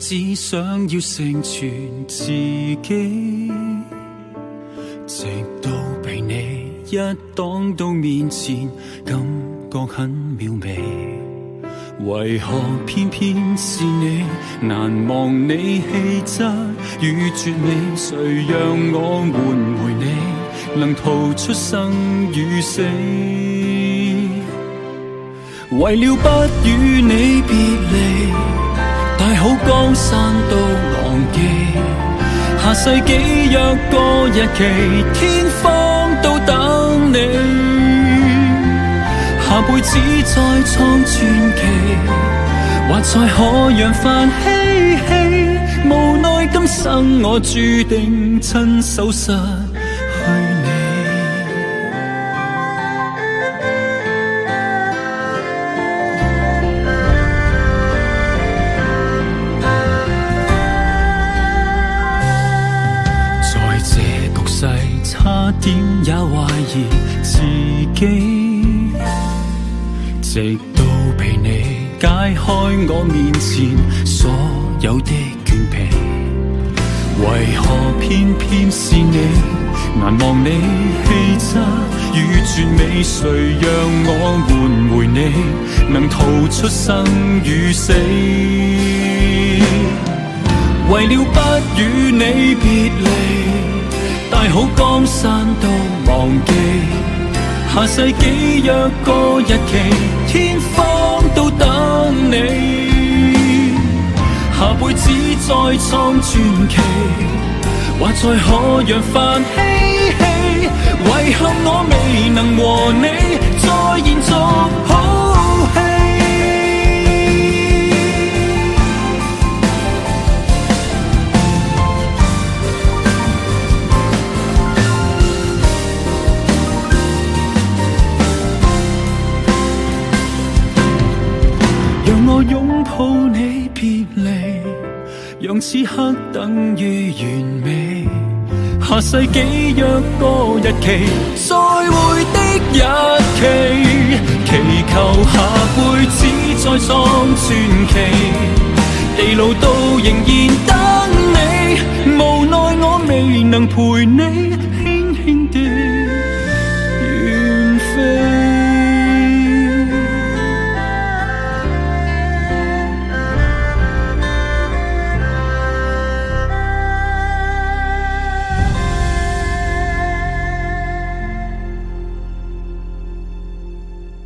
只想要成全自己，直到被你一擋到面前，感覺很渺微。為何偏偏是你？難忘你氣質與絕美，誰讓我換回你，能逃出生與死？為了不與你別離，大好江山都忘記，下世紀約個日期，天荒都等你，下輩子再創傳奇，或再可揚帆嬉戲，無奈今生我注定親手失去你。在這局勢，差點也懷疑自己，直到被你解開我面前所有的倦皮。為何偏偏是你？難忘你氣質與絕美，誰讓我換回你，能逃出生與死？為了不與你別離，大好江山都忘記，下世紀約個日期，天荒都等你，下輩子再創傳奇，或再可揚帆嬉戲，遺憾我未能和你再延續好戲。讓我擁抱你別離，讓此刻等於完美，下世紀約個日期，再會的日期，祈求下輩子再創傳奇，地老都仍然等